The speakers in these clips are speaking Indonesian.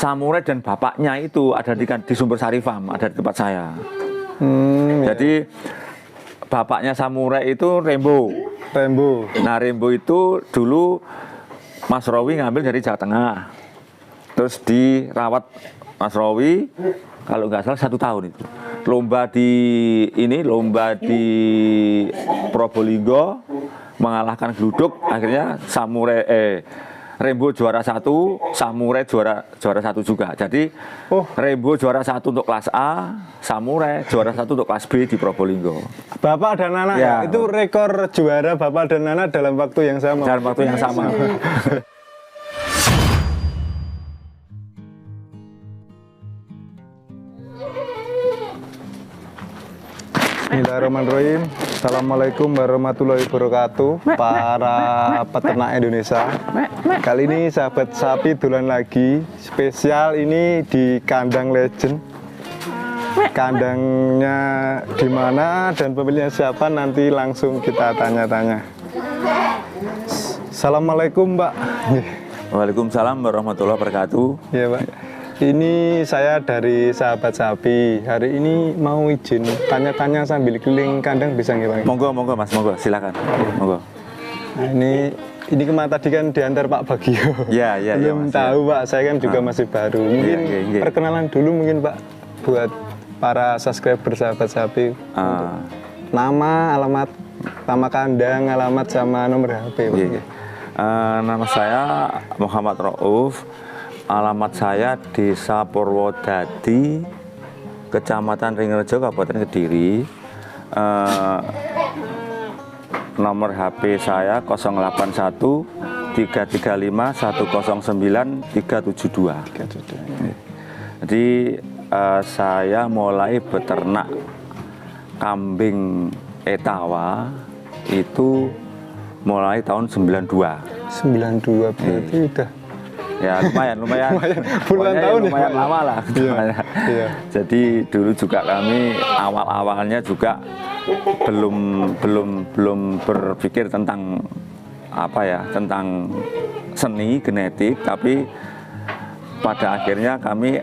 Samurai dan bapaknya itu ada di Sumber Sari Farm, ada di tempat saya. Jadi bapaknya Samurai itu Rembo. Nah Rembo itu dulu Mas Rowi ngambil dari Jawa Tengah, terus dirawat Mas Rowi kalau nggak salah 1 tahun itu. Lomba di Probolinggo mengalahkan Gluduk, akhirnya Rembo juara 1, Samurai juara 1 juga. Jadi Rembo juara 1 untuk kelas A, Samurai juara 1 untuk kelas B di Probolinggo. Bapak dan anak ya, itu rekor juara Bapak dan anak dalam waktu yang sama. Dalam waktu yang sama. Bismillahirrahmanirrahim. Assalamualaikum warahmatullahi wabarakatuh. Para peternak Indonesia. Kali ini sahabat sapi dolan lagi. Spesial ini di kandang legend. Kandangnya di mana dan pemiliknya siapa, nanti langsung kita tanya-tanya. Assalamualaikum, Mbak. Waalaikumsalam warahmatullahi wabarakatuh. Iya, Pak. Ini saya dari sahabat sapi. Hari ini mau izin tanya-tanya sambil keliling kandang, bisa nggak, Pak? Monggo Mas, monggo silakan. Monggo. Nah, ini kemarin tadi kan diantar Pak Bagio. Iya. Belum tahu Pak, saya kan juga masih baru. Mungkin perkenalan dulu mungkin Pak buat para subscriber sahabat sapi. Nama, alamat, nama kandang, alamat sama nomor HP. Pak. Nama saya Muhammad Rauf. Alamat saya Desa Purwodadi, Kecamatan Ringrejo, Kabupaten Kediri. Nomor HP saya 081 335 109 372. Jadi saya mulai beternak kambing Etawa itu mulai tahun 92. 92 berarti udah. Ya lumayan puluhan tahun lumayan ya, lama lah. Iya. Jadi dulu juga kami awalnya juga belum berpikir tentang tentang seni genetik, tapi pada akhirnya kami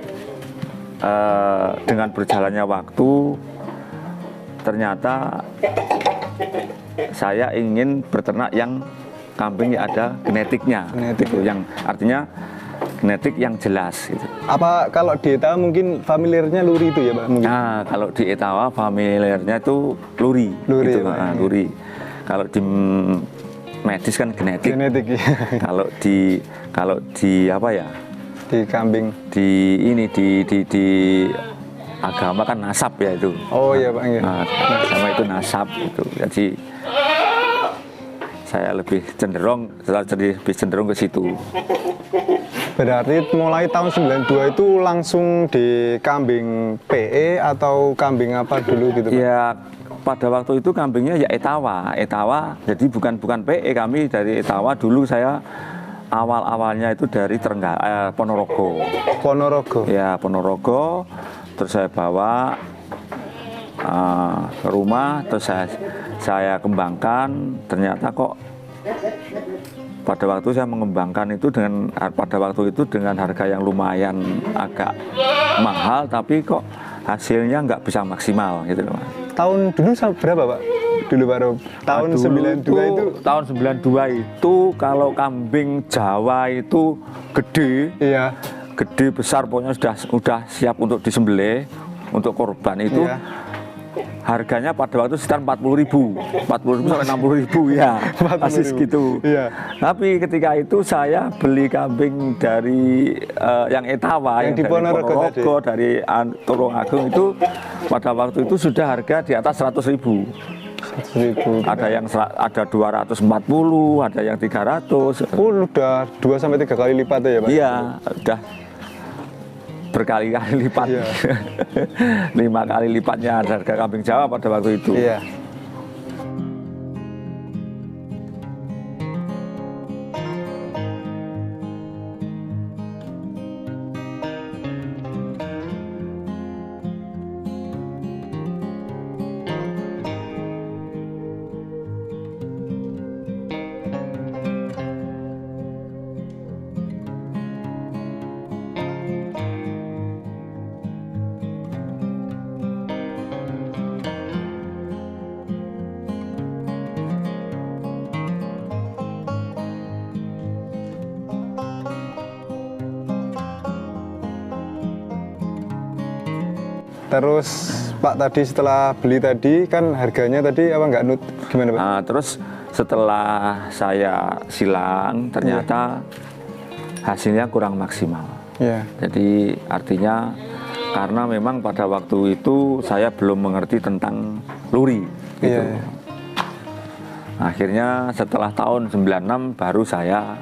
dengan berjalannya waktu ternyata saya ingin beternak yang kambing ada genetiknya, gitu, yang artinya genetik yang jelas. Gitu. Apa kalau di Etawa mungkin familiarnya Luri itu ya, Pak? Mungkin. Nah, kalau di Etawa familiarnya itu Luri. Gitu, ya, Luri. Kalau di medis kan genetik. Ya. Kalau di apa ya? Di kambing. Di agama kan nasab ya itu. Oh iya Pak. Nah, agama itu nasab itu. Jadi saya lebih cenderung ke situ. Berarti mulai tahun 92 itu langsung di kambing PE atau kambing apa dulu gitu Pak? Ya pada waktu itu kambingnya ya Etawa. Jadi bukan PE, kami dari Etawa. Dulu saya awalnya itu dari Ponorogo. Ya Ponorogo, terus saya bawa ke rumah, terus saya kembangkan. Ternyata kok pada waktu saya mengembangkan itu dengan harga yang lumayan agak mahal, tapi kok hasilnya nggak bisa maksimal gitu loh. Tahun dulu berapa Pak? Dulu baru tahun 92 itu. Tahun 92 itu kalau kambing Jawa itu gede. Iya. Gede besar, pokoknya sudah siap untuk disembelih, untuk korban itu. Iya. Harganya pada waktu sekitar 40.000 sampai 60.000 ya, masih segitu. Iya. Tapi ketika itu saya beli kambing dari yang Etawa, yang di dari Ponorogo, dari Tulungagung itu pada waktu itu sudah harga di atas 100.000. Ada 240, ada yang 300. Udah 2 sampai 3 kali lipat ya Pak? Iya, udah berkali-kali lipat. Iya. 5 kali lipatnya harga kambing Jawa pada waktu itu. Iya. Terus Pak tadi setelah beli tadi kan harganya tadi apa nggak gimana Pak? Terus setelah saya silang ternyata hasilnya kurang maksimal. Yeah. Jadi artinya karena memang pada waktu itu saya belum mengerti tentang luri gitu. Yeah. Akhirnya setelah tahun 96 baru saya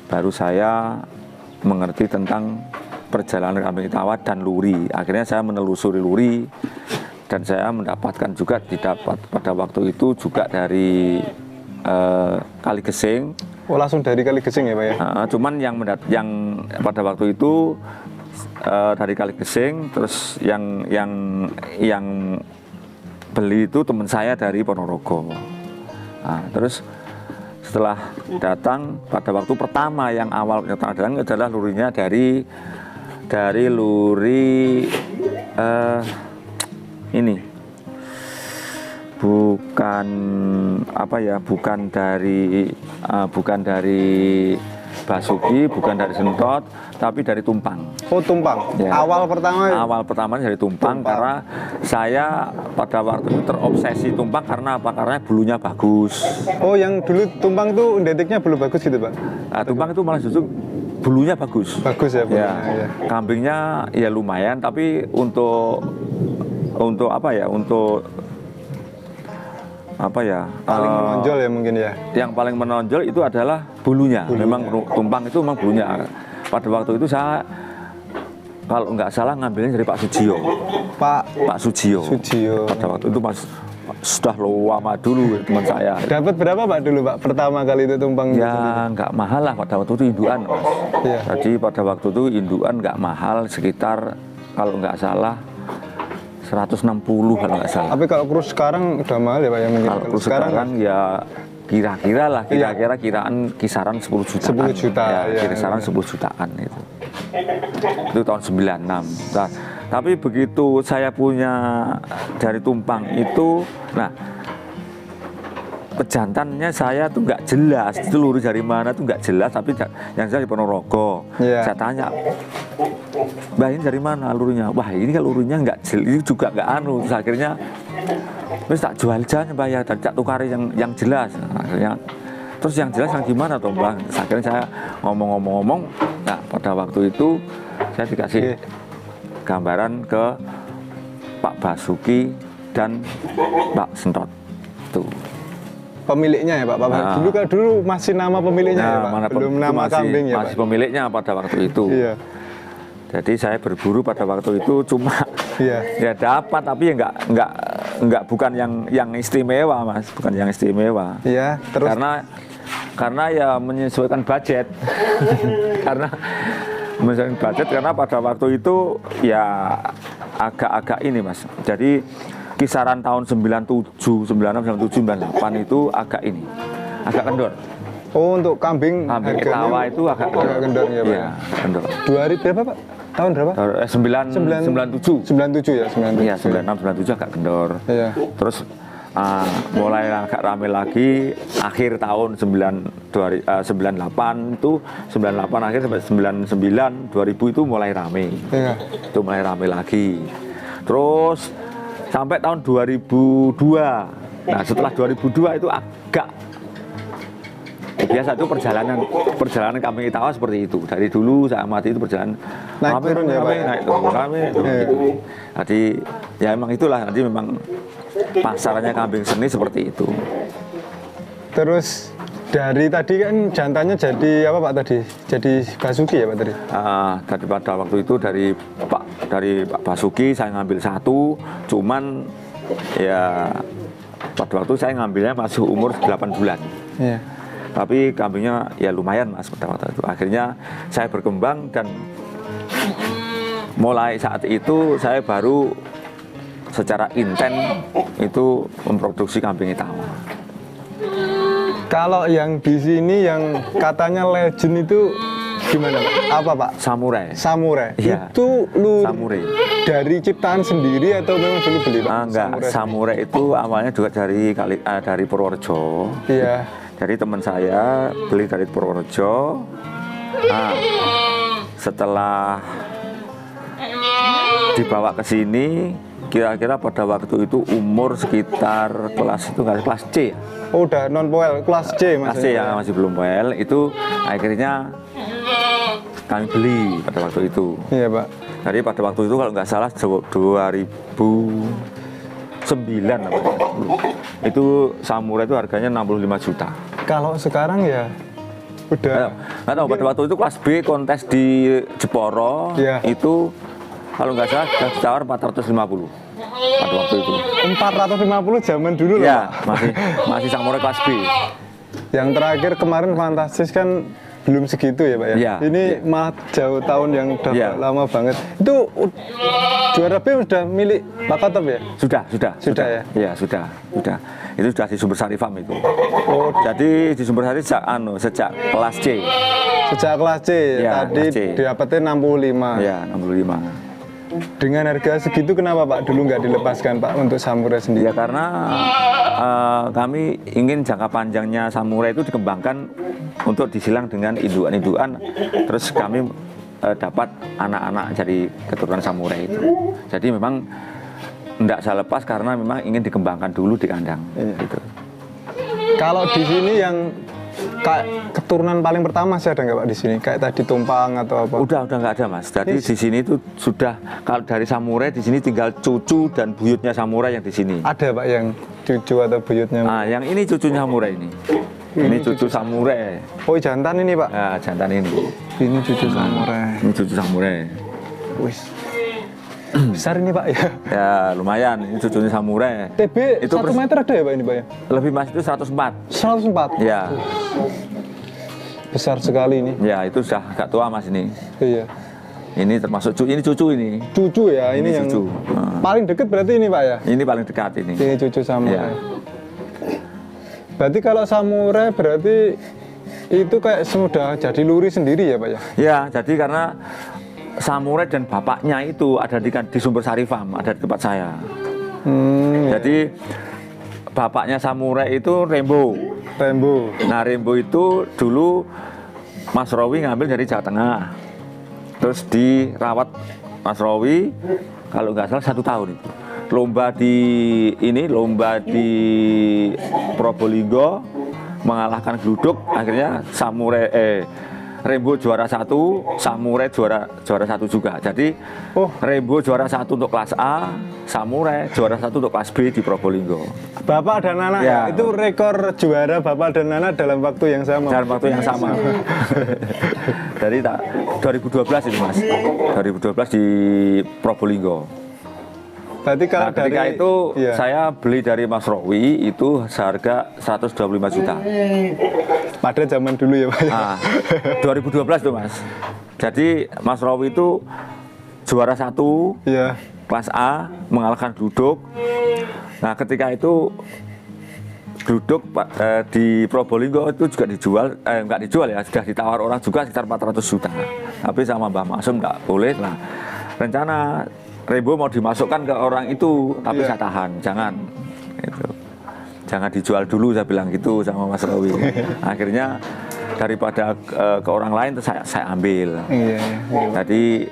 baru saya mengerti tentang perjalanan kambing tawar dan luri. Akhirnya saya menelusuri luri dan saya mendapatkan juga pada waktu itu juga dari Kali Gesing. Oh langsung dari Kali Gesing ya Pak ya? Cuman yang pada waktu itu dari Kali Gesing, terus yang beli itu teman saya dari Ponorogo. Terus setelah datang pada waktu pertama yang awal datang adalah lurinya dari luri ini bukan dari Basuki, bukan dari Sentot, tapi dari Tumpang. Oh Tumpang. Ya. Awal pertama dari Tumpang karena saya pada waktu itu terobsesi Tumpang karena apa? Karena bulunya bagus. Oh yang dulu Tumpang tuh identiknya bulu bagus gitu Pak? Tumpang itu malah justru bulunya bagus. Bagus ya Pak. Ya. Kambingnya ya lumayan, tapi untuk paling menonjol ya mungkin ya. Yang paling menonjol itu adalah bulunya. Memang Tumpang itu memang bulunya. Pada waktu itu saya kalau nggak salah ngambilnya dari Pak Sujiyo. Pak Sujiyo. Pada waktu itu sudah lama dulu teman saya. Dapat berapa Pak dulu Pak pertama kali itu Tumpang? Ya nggak mahal lah pada waktu itu induan Mas. Ya. Jadi pada waktu itu induan nggak mahal, sekitar kalau nggak salah 160 kalau nggak salah. Tapi kalau kurus sekarang udah mahal ya Pak ya mungkin. Kalau kurus sekarang ya kira-kira kiraan kisaran 10 jutaan. 10 juta. Ya, kisaran 10 jutaan itu. Itu tahun 96. Nah, tapi begitu saya punya dari Tumpang itu, nah pejantannya saya tuh nggak jelas, itu lurus dari mana tuh nggak jelas, tapi yang saya di Ponorogo. Saya tanya, Mbak ini dari mana lurunya? Wah ini kan lurunya nggak jelas, ini juga nggak anu. Terus akhirnya, terus tak jual aja Mbak ya, tak tukari yang jelas. Akhirnya, terus yang jelas yang gimana toh Mbak? Terus akhirnya saya ngomong-ngomong, nah pada waktu itu saya dikasih gambaran ke Pak Basuki dan Pak Sentot tuh. Pemiliknya ya Pak? Dulu masih nama pemiliknya ya Pak? Belum nama kambing ya Pak? Masih pemiliknya pada waktu itu. Iya. Jadi saya berburu pada waktu itu cuma ya dapat, tapi ya nggak bukan yang istimewa Mas, bukan yang istimewa. Iya. Terus? Karena ya menyesuaikan budget. karena pada waktu itu ya agak-agak ini Mas. Jadi kisaran tahun 97, 96, 97, 98 itu agak kendor. Oh, untuk kambing tawa itu agak kendor ya Pak? Iya, kendor. 2000 berapa Pak? Tahun berapa? 97. 97 ya, 97. Iya, 96, 97 agak kendor. Iya. Terus mulai agak rame lagi akhir tahun 98 itu, 98 akhir sampai 99, 2000 itu mulai rame. Iya. Itu mulai rame lagi. Terus sampai tahun 2002. Nah, setelah 2002 itu agak biasa, itu perjalanan kambing tawa seperti itu. Dari dulu saya amati itu perjalanan naik turun gitu. Jadi ya emang itulah, nanti memang pasarnya kambing seni seperti itu. Terus dari tadi kan jantannya jadi apa Pak tadi? Jadi Basuki ya Pak tadi? Tadi pada waktu itu dari Pak Basuki saya ngambil satu, cuman ya pada waktu saya ngambilnya masih umur 8 bulan. Iya. Tapi kambingnya ya lumayan Mas pada waktu itu. Akhirnya saya berkembang dan mulai saat itu saya baru secara intens itu memproduksi kambing tawa. Kalau yang di sini yang katanya legend itu gimana Pak? Apa Pak? Samurai. Ya, itu samurai dari ciptaan sendiri atau memang dulu beli Pak? Enggak, samurai itu awalnya juga dari Purworejo. Iya. Jadi teman saya beli dari Purworejo. Setelah dibawa ke sini kira-kira pada waktu itu umur sekitar kelas C ya? Oh, udah non poel, kelas C kelas C ya, masih belum poel. Itu akhirnya kami beli pada waktu itu. Iya Pak. Jadi pada waktu itu kalau nggak salah 2009 apa ya, itu Samurai itu harganya 65 juta. Kalau sekarang ya udah nggak tahu, pada waktu itu kelas B kontes di Jeporo ya. Itu kalau nggak salah ditawar 450 pada waktu itu. 450 zaman dulu loh Ya, Pak. masih Samurai kelas B. Yang terakhir kemarin Fantastis kan belum segitu ya Pak ya? Ya. Ini malah jauh tahun yang udah Ya. lama banget. Itu juara B udah milik Pak Kotop ya? Sudah ya? Iya, sudah. Itu sudah di Sumber Sari Farm itu. Oh, Jadi di Sumber Sari sejak kelas C. sejak kelas C Ya, tadi kelas C. dapetin 65. Ya, 65. Dengan harga segitu kenapa Pak dulu nggak dilepaskan Pak untuk Samurai sendiri? Ya karena kami ingin jangka panjangnya Samurai itu dikembangkan untuk disilang dengan induan-induan. Terus kami dapat anak-anak dari keturunan Samurai itu. Jadi memang tidak saya lepas karena memang ingin dikembangkan dulu di kandang. Gitu. Kalau di sini yang keturunan paling pertama sih ada nggak Pak di sini? Kayak tadi tumpang atau apa? Udah nggak ada Mas. Jadi di sini itu sudah, kalau dari Samurai di sini tinggal cucu dan buyutnya Samurai yang di sini. Ada Pak yang cucu atau buyutnya? Nah, yang ini cucunya Samurai ini. Ini cucu Samurai. Oh, jantan ini Pak? Nah, jantan ini. Ini cucu Samurai. Ini cucu Samurai. Wis. Besar ini Pak ya? Ya lumayan, ini cucunya Samurai. TB itu 1 meter ada ya Pak ini Pak ya? Lebih Mas, itu 104. 104? Ya. Besar sekali ini. Ya, itu sudah agak tua Mas ini. Iya. Ini termasuk ini cucu ini. Cucu ya, ini yang cucu. paling deket berarti ini Pak ya? Ini paling dekat ini. Ini cucu Samurai. Ya. Berarti kalau Samurai berarti itu kayak sudah jadi luri sendiri ya Pak ya? Ya, jadi karena Samurai dan bapaknya itu ada di Sumber Sari Farm, ada di tempat saya. Jadi bapaknya Samurai itu Rembo. Nah, Rembo itu dulu Mas Rowi ngambil dari Jawa Tengah. Terus dirawat Mas Rowi kalau nggak salah 1 tahun itu. Lomba di Probolinggo mengalahkan Gluduk, akhirnya Rembo juara 1, Samurai juara 1 juga. Jadi Rembo juara 1 untuk kelas A, Samurai juara 1 untuk kelas B di Probolinggo. Bapak dan anak ya. Itu rekor juara Bapak dan anak dalam waktu yang sama. Dalam waktu yang sama. Dari 2012 itu Mas. 2012 di Probolinggo. Berarti kalau ketika dari, itu saya beli dari Mas Rowi itu seharga 125 juta. Pada zaman dulu ya Pak. Nah, 2012 tuh Mas. Jadi Mas Rowi itu juara 1 kelas A mengalahkan Gluduk. Nah ketika itu Gluduk di Probolinggo itu juga dijual, nggak dijual ya, sudah ditawar orang juga sekitar 400 juta. Tapi sama Mbah Maksum nggak boleh. Nah rencana Rembo mau dimasukkan ke orang itu, tapi saya tahan, jangan. Gitu. Jangan dijual dulu, saya bilang gitu sama Mas Rowi. Akhirnya daripada ke orang lain, saya ambil. Jadi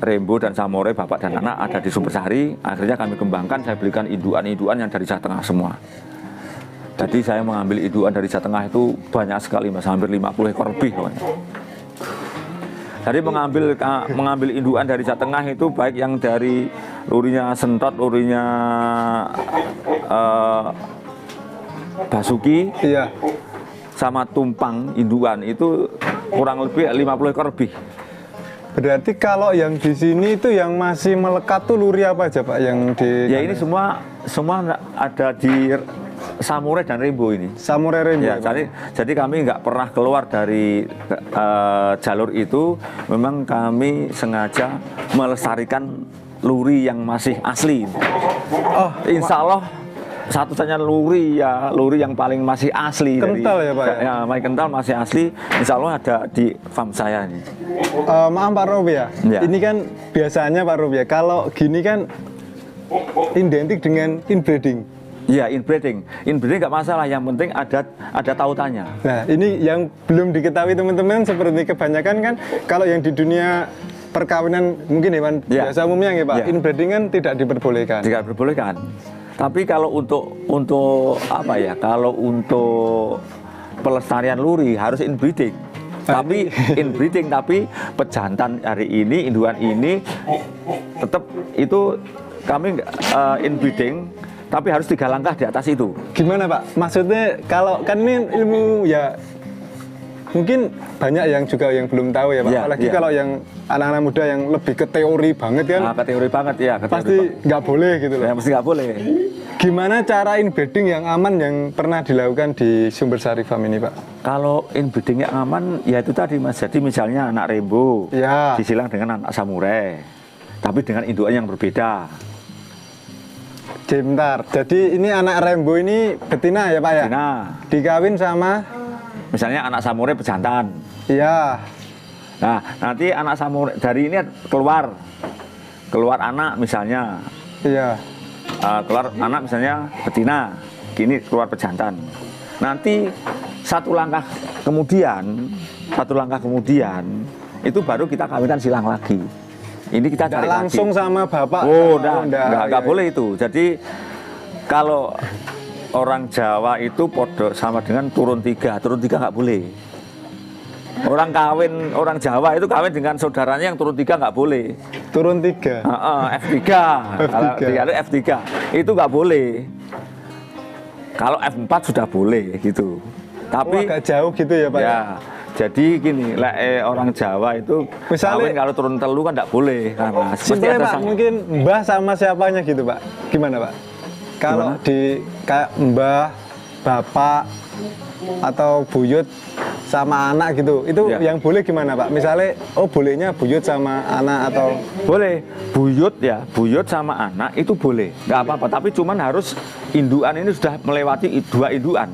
Rembo dan Samurai, bapak dan anak ada di Sumber Sari. Akhirnya kami kembangkan, saya belikan induan-induan yang dari Jawa Tengah semua. Jadi saya mengambil induan dari Jawa Tengah itu banyak sekali Mas, hampir 50 ekor lebih. Jadi mengambil induan dari Jawa Tengah itu baik yang dari lurinya Sentot, lurinya Basuki, sama Tumpang induan itu kurang lebih 50 ekor lebih. Berarti kalau yang di sini itu yang masih melekat tuh luri apa aja Pak yang di? Ya ini semua ada di Samurai dan Rembo ini. Samurai Rembo. Ya, jadi kami nggak pernah keluar dari jalur itu. Memang kami sengaja melestarikan luri yang masih asli. Insya Allah satu-satunya luri yang paling masih asli. Kental ya Pak? Ya, paling kental masih asli. Insya Allah ada di farm saya ini. Maaf Pak Robi ya. Ini kan biasanya Pak Robi ya, kalau gini kan identik dengan inbreeding. Iya, inbreeding nggak masalah, yang penting ada tautannya. Nah ini yang belum diketahui teman-teman, seperti kebanyakan kan kalau yang di dunia perkawinan mungkin hewan biasa umumnya ya Pak, inbreeding kan tidak diperbolehkan. Tidak diperbolehkan. Tapi kalau untuk apa ya? Kalau untuk pelestarian luri harus inbreeding. Tapi inbreeding, tapi pejantan hari ini, induan ini tetap itu kami inbreeding, tapi harus 3 langkah di atas itu. Gimana Pak? Maksudnya kalau kan ini ilmu ya mungkin banyak yang juga yang belum tahu ya Pak. Apalagi kalau yang anak-anak muda yang lebih ke teori banget kan. Ke teori banget ya. Pasti nggak boleh gitu loh. Ya, pasti nggak boleh. Gimana cara inbreeding yang aman yang pernah dilakukan di Sumber Sari Farm ini Pak? Kalau inbreeding yang aman ya itu tadi Mas. Jadi misalnya anak rainbow disilang dengan anak samurai, tapi dengan indukan yang berbeda. Bentar, jadi ini anak rainbow ini betina ya Pak ya? Betina. Dikawin sama? Misalnya anak samurai pejantan. Iya. Nah, nanti anak samurai dari ini keluar anak misalnya. Iya. Keluar anak misalnya betina, kini keluar pejantan. Nanti satu langkah kemudian itu baru kita kawinkan silang lagi. Ini kita cari langsung lagi. Sama bapak. Enggak boleh itu. Jadi kalau orang Jawa itu podo sama dengan turun tiga nggak boleh. Orang Jawa itu kawin dengan saudaranya yang turun 3 nggak boleh. Turun 3? F3. Kalau F3 itu nggak boleh. Kalau F4 sudah boleh gitu. Tapi agak jauh gitu ya Pak ya? Jadi gini, orang Jawa itu misalnya, kawin kalau turun telu kan nggak boleh. Simpelnya Pak, mungkin mbah sama siapanya gitu Pak? Gimana Pak? Kalau di kayak mbah, bapak, atau buyut sama anak gitu, itu yang boleh gimana Pak? Misalnya, bolehnya buyut sama anak atau? Boleh, buyut sama anak itu boleh, nggak apa-apa. Tapi cuman harus indukan ini sudah melewati 2 indukan.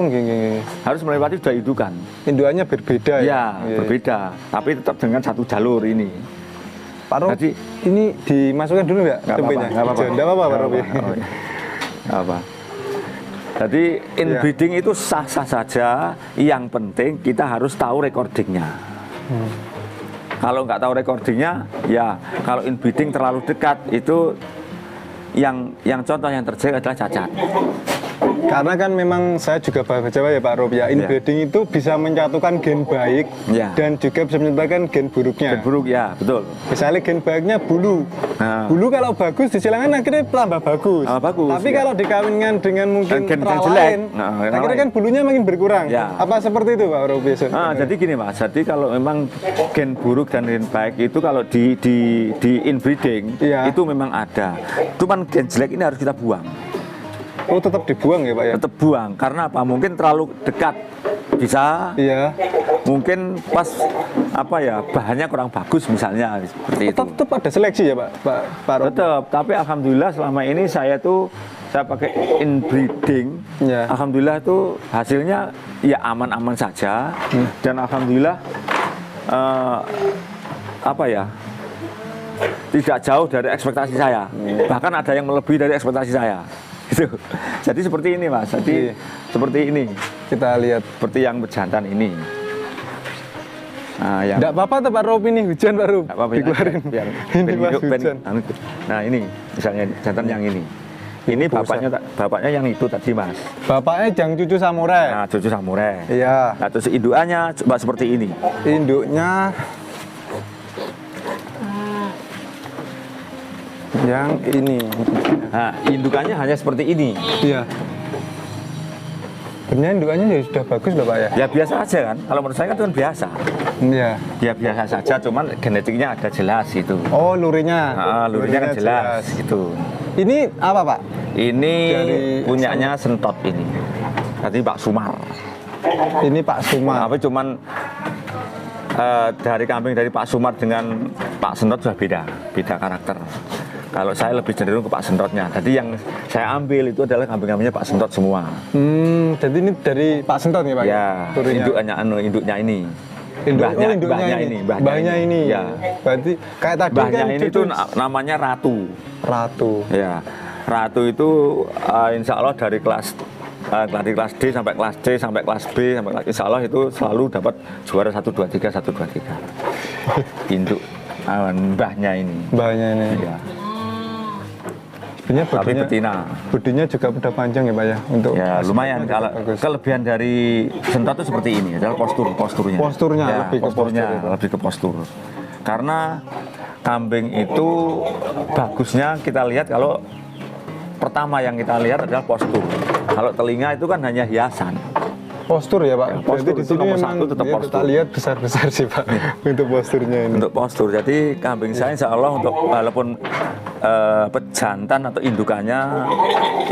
Gini. Harus melewati 2 indukan. Indukannya berbeda ya? Berbeda, tapi tetap dengan satu jalur ini. Pak Rob, jadi ini dimasukkan dulu nggak? Nggak apa-apa Pak Rob. Apa? Jadi inbreeding itu sah-sah saja, yang penting kita harus tahu recordingnya. Kalau nggak tahu recordingnya, ya kalau inbreeding terlalu dekat itu yang contoh yang terjadi adalah cacat. Karena kan memang saya juga baca ya Pak Rob ya, inbreeding itu bisa menyatukan gen baik dan juga bisa menyatukan gen buruknya. Gen buruk ya, betul. Misalnya gen baiknya bulu. Bulu kalau bagus disilangan akhirnya tambah bagus. Tapi kalau dikawinkan dengan mungkin gen lain, akhirnya kan bulunya makin berkurang. Apa seperti itu Pak Rob? Jadi gini Mas, jadi kalau memang gen buruk dan gen baik itu kalau di inbreeding itu memang ada. Cuman gen jelek ini harus kita buang. Tetap dibuang ya Pak ya? Tetap buang, karena apa? Mungkin terlalu dekat bisa. Mungkin pas bahannya kurang bagus misalnya seperti itu. Tetap ada seleksi ya Pak Rob? Tetap, tapi alhamdulillah selama ini saya pakai inbreeding. Alhamdulillah itu hasilnya ya aman-aman saja. Dan alhamdulillah tidak jauh dari ekspektasi saya. Bahkan ada yang melebihi dari ekspektasi saya. Gitu. Jadi seperti ini Mas. Jadi seperti ini. Kita lihat seperti yang bejantan ini. Enggak apa-apa tuh Pak Rob, ini hujan Pak Rob. Dikeluarin. Ini hujan. Nah ini misalnya jantan yang ini. Ini bapaknya yang itu tadi Mas. Bapaknya yang cucu samurai. Nah, cucu samurai. Iya. Nah, terus indukannya coba seperti ini. Induknya yang ini. Nah, indukannya hanya seperti ini. Iya. Sebenarnya indukannya ya sudah bagus loh Pak ya? Ya biasa aja kan. Kalau menurut saya kan biasa. Iya. Ya biasa saja, cuman genetiknya ada jelas itu. Lurinya. Lurinya kan jelas gitu. Ini apa Pak? Ini punyanya Sentot ini. Tadi Pak Sumar. Ini Pak Sumar. Tapi cuman dari kambing dari Pak Sumar dengan Pak Sentot sudah beda karakter. Kalau saya lebih cenderung ke Pak Sentotnya. Jadi yang saya ambil itu adalah kambing-kambingnya Pak Sentot semua. Jadi ini dari Pak Sentot ya Pak? Ya, induknya ini. Mbahnya ini. Ya. Berarti kayak tadi mbahnya kan ini tuh namanya Ratu. Ratu. Ya, Ratu itu insya Allah dari kelas dari kelas D sampai kelas C sampai kelas B sampai kelas, insya Allah itu selalu dapat juara 1, 2, 3, 1, 2, 3 induk mbahnya ini. Mbahnya ini. Ya. Sebenarnya Tapi betina. Bodinya juga udah panjang ya Pak ya? Untuk ya lumayan. Kalau kelebihan dari Sentot itu seperti ini adalah posturnya. Posturnya ya, lebih posturnya ke postur. Lebih ke postur. Karena kambing itu bagusnya kita lihat kalau pertama yang kita lihat adalah postur. Kalau telinga itu kan hanya hiasan. Postur ya Pak. Ya, postur di itu sini nomor memang 1 tetap postur. Kita lihat besar-besar sih Pak untuk posturnya ini. Untuk postur. Jadi kambing saya insya Allah untuk walaupun pejantan atau indukannya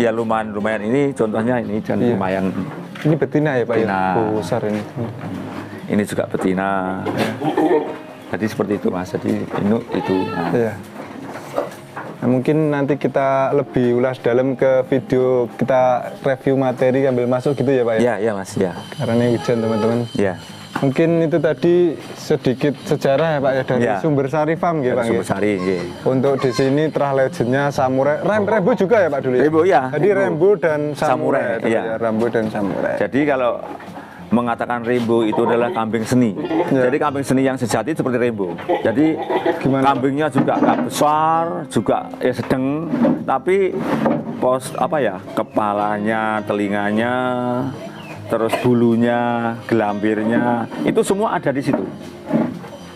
ya lumayan ini contohnya ini dan lumayan. Ini betina ya Pak betina. ya? Besar ini. Ini juga betina. Jadi seperti itu Mas. Jadi itu. Nah. Iya. Nah, mungkin nanti kita lebih ulas dalam ke video kita review materi ambil masuk gitu ya Pak ya? Iya Mas ya. Karena ini hujan teman-teman. Iya. Mungkin itu tadi sedikit sejarah ya Pak ya dari Sumber Sari Farm gitu Pak. Sumber Sari. Ya. Untuk di sini terah legendnya samurai, Rembo juga ya Pak dulu ya? Rembo ya. Jadi Rembo dan samurai. Iya. Rembo dan samurai. Jadi kalau mengatakan Rembo itu adalah kambing seni. Ya. Jadi kambing seni yang sejati seperti Rembo. Jadi kambingnya juga nggak besar, juga ya sedang, tapi kepalanya, telinganya, terus bulunya, gelambirnya, itu semua ada di situ.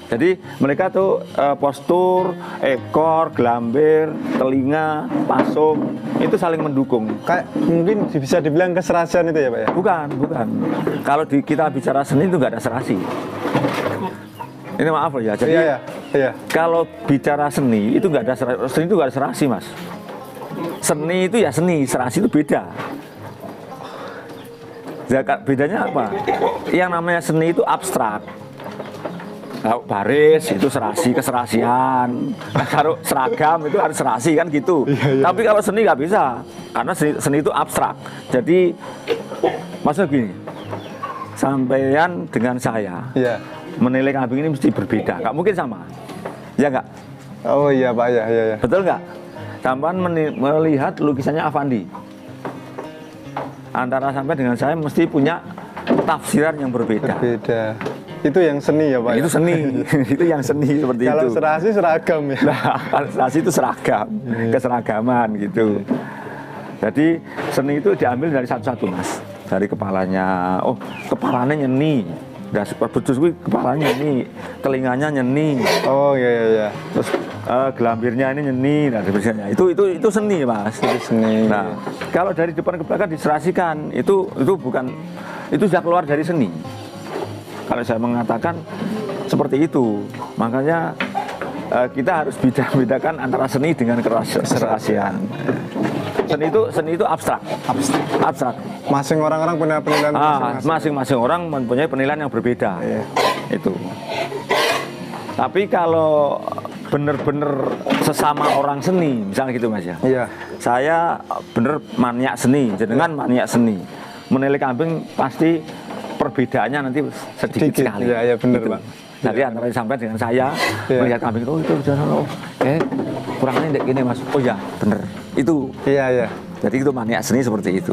Jadi mereka tuh postur, ekor, gelambir, telinga, pasung itu saling mendukung. Kayak mungkin bisa dibilang keserasian itu ya Pak ya? Bukan. Kalau kita bicara seni itu nggak ada serasi. Ini maaf loh ya. Jadi iya. Kalau bicara seni itu nggak ada serasi. Seni itu nggak ada serasi Mas. Seni itu ya seni, serasi itu beda. Bedanya apa? Yang namanya seni itu abstrak. Kalau baris itu serasi, keserasian. Kalau seragam itu harus serasi kan gitu. Tapi kalau seni nggak bisa, karena seni itu abstrak. Jadi maksudnya gini, sampean dengan saya menilai kambing ini mesti berbeda, nggak mungkin sama, ya nggak? Oh iya Pak ya. Betul nggak? Sampean melihat lukisannya Avandi, antara sampean dengan saya mesti punya tafsiran yang berbeda. Itu yang seni ya Pak? Itu seni, itu yang seni seperti kalau itu. Kalau serasi seragam ya? Nah, kalau serasi itu seragam, keseragaman gitu. Jadi seni itu diambil dari satu-satu Mas. Dari kepalanya, kepalanya nyeni. Betul kepalanya nyeni, telinganya nyeni. Oh iya. Terus gelambirnya ini nyeni dan sebagainya. Itu seni Mas. Itu seni. Nah, kalau dari depan ke belakang diserasikan, itu bukan, itu sudah keluar dari seni. Kalau saya mengatakan seperti itu, makanya kita harus bedakan antara seni dengan keserasian. Seni itu abstrak. Masing orang punya penilaian masing-masing orang mempunyai penilaian yang berbeda. Itu. Tapi kalau benar-benar sesama orang seni, misalnya gitu Mas ya. Iya. Saya bener maniak seni, jenengan maniak seni. Menilai kambing pasti perbedaannya nanti sedikit sekali. Iya benar gitu. Pak. Jadi antara sampai dengan saya melihat kambing itu jangan kurangnya ndek gini Mas. Oh ya, bener. Itu. Iya. Jadi itu maniak seni seperti itu.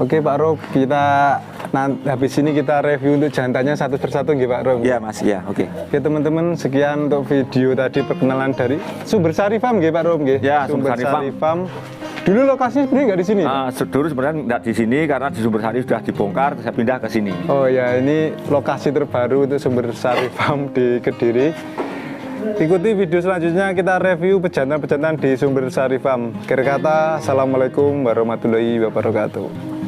Oke Pak Rob, kita habis ini kita review untuk jantannya satu persatu nggih Pak Rob. Iya Mas, iya, oke. Oke teman-teman, sekian untuk video tadi perkenalan dari Sumber Sari Farm nggih Pak Rob nggih. Ya, Sumber Sari Farm. Dulu lokasinya sebenarnya nggak di sini? Dulu sebenarnya nggak di sini karena di Sumber Sari sudah dibongkar, saya pindah ke sini. Oh ya, ini lokasi terbaru untuk Sumber Sari Farm di Kediri. Ikuti video selanjutnya kita review pejantan-pejantan di Sumber Sari Farm. Akhir kata, assalamualaikum warahmatullahi wabarakatuh.